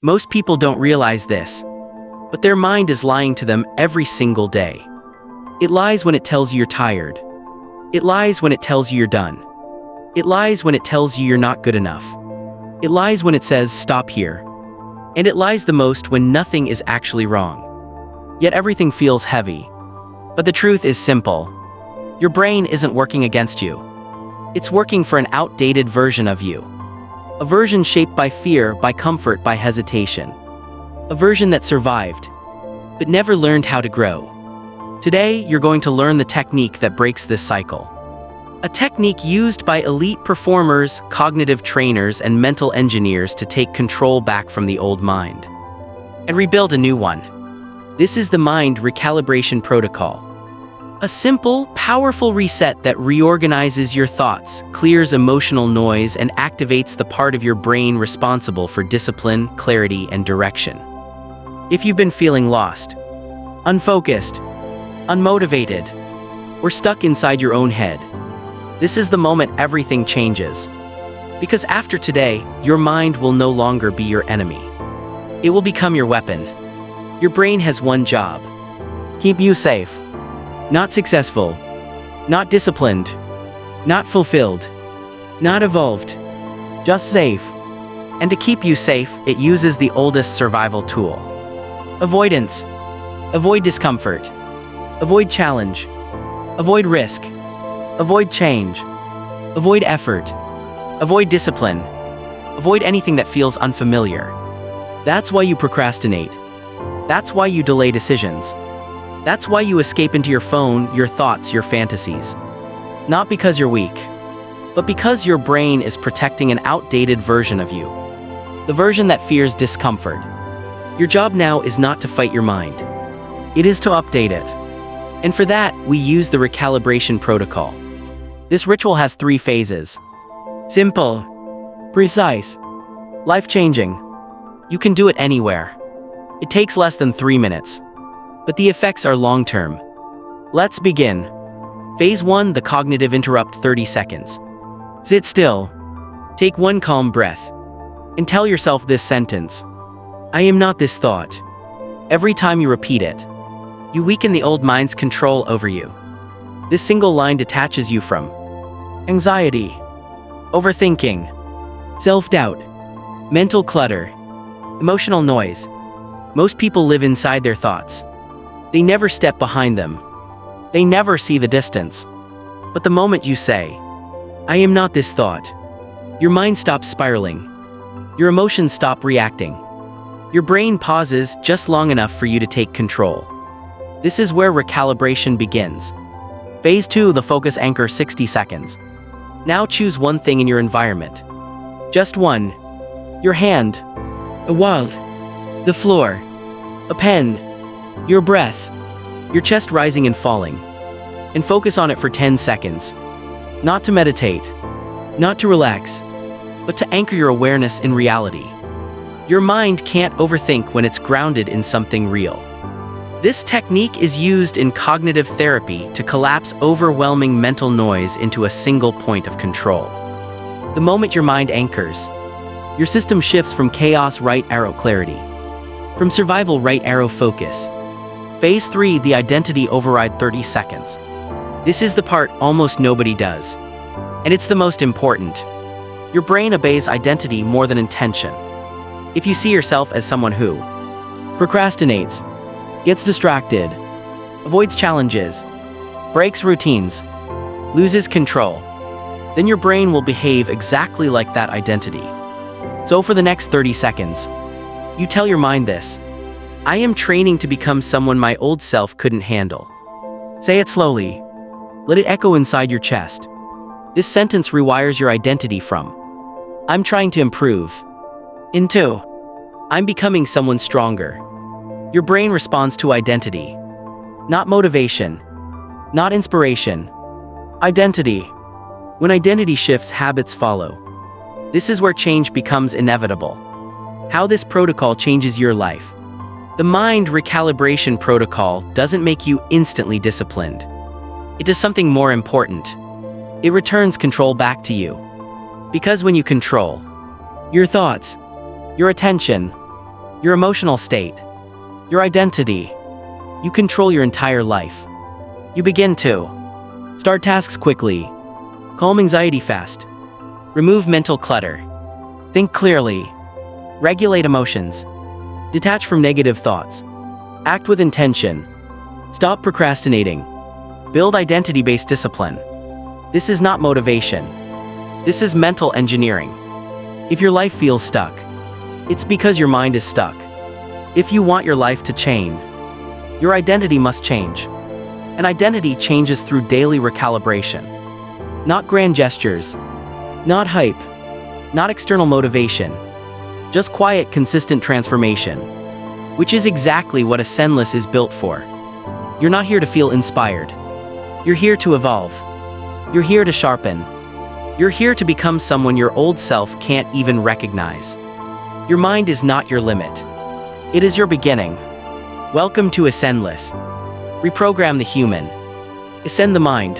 Most people don't realize this, but their mind is lying to them every single day. It lies when it tells you you're tired. It lies when it tells you you're done. It lies when it tells you you're not good enough. It lies when it says, stop here. And it lies the most when nothing is actually wrong. Yet everything feels heavy. But the truth is simple. Your brain isn't working against you. It's working for an outdated version of you. A version shaped by fear, by comfort, by hesitation. A version that survived, but never learned how to grow. Today, you're going to learn the technique that breaks this cycle. A technique used by elite performers, cognitive trainers, and mental engineers to take control back from the old mind and rebuild a new one. This is the Mind Recalibration Protocol. A simple, powerful reset that reorganizes your thoughts, clears emotional noise, and activates the part of your brain responsible for discipline, clarity, and direction. If you've been feeling lost, unfocused, unmotivated, or stuck inside your own head, this is the moment everything changes. Because after today, your mind will no longer be your enemy. It will become your weapon. Your brain has one job: keep you safe. Not successful, not disciplined, not fulfilled, not evolved, just safe. And to keep you safe, it uses the oldest survival tool: avoidance. Avoid discomfort. Avoid challenge. Avoid risk. Avoid change. Avoid effort. Avoid discipline. Avoid anything that feels unfamiliar. That's why you procrastinate. That's why you delay decisions. That's why you escape into your phone, your thoughts, your fantasies. Not because you're weak, but because your brain is protecting an outdated version of you. The version that fears discomfort. Your job now is not to fight your mind. It is to update it. And for that, we use the recalibration protocol. This ritual has 3 phases. Simple, precise, life-changing. You can do it anywhere. It takes less than 3 minutes. But the effects are long-term. Let's begin. Phase 1, the cognitive interrupt, 30 seconds. Sit still. Take 1 calm breath. And tell yourself this sentence: I am not this thought. Every time you repeat it, you weaken the old mind's control over you. This single line detaches you from anxiety, overthinking, self-doubt, mental clutter, emotional noise. Most people live inside their thoughts. They never step behind them. They never see the distance. But the moment you say, I am not this thought, your mind stops spiraling. Your emotions stop reacting. Your brain pauses just long enough for you to take control. This is where recalibration begins. Phase 2, the focus anchor, 60 seconds. Now choose one thing in your environment. Just one. Your hand, a wall, the floor, a pen, your breath, your chest rising and falling. And focus on it for 10 seconds. Not to meditate, not to relax, but to anchor your awareness in reality. Your mind can't overthink when it's grounded in something real. This technique is used in cognitive therapy to collapse overwhelming mental noise into a single point of control. The moment your mind anchors, your system shifts from chaos, right arrow, clarity. From survival, right arrow, focus. Phase 3, the identity override, 30 seconds. This is the part almost nobody does. And it's the most important. Your brain obeys identity more than intention. If you see yourself as someone who procrastinates, gets distracted, avoids challenges, breaks routines, loses control, then your brain will behave exactly like that identity. So for the next 30 seconds, you tell your mind this: I am training to become someone my old self couldn't handle. Say it slowly. Let it echo inside your chest. This sentence rewires your identity from I'm trying to improve into I'm becoming someone stronger. Your brain responds to identity, not motivation, not inspiration. Identity. When identity shifts, habits follow. This is where change becomes inevitable. How this protocol changes your life. The Mind Recalibration Protocol doesn't make you instantly disciplined. It does something more important. It returns control back to you. Because when you control your thoughts, your attention, your emotional state, your identity. You control your entire life. You begin to start tasks quickly, calm anxiety fast, remove mental clutter, think clearly, regulate emotions, detach from negative thoughts, act with intention, stop procrastinating, build identity-based discipline. This is not motivation. This is mental engineering. If your life feels stuck, it's because your mind is stuck. If you want your life to change, your identity must change. An identity changes through daily recalibration. Not grand gestures, not hype, not external motivation, just quiet, consistent transformation, which is exactly what Ascendless is built for. You're not here to feel inspired. You're here to evolve. You're here to sharpen. You're here to become someone your old self can't even recognize. Your mind is not your limit. It is your beginning. Welcome to Ascendless. Reprogram the human. Ascend the mind.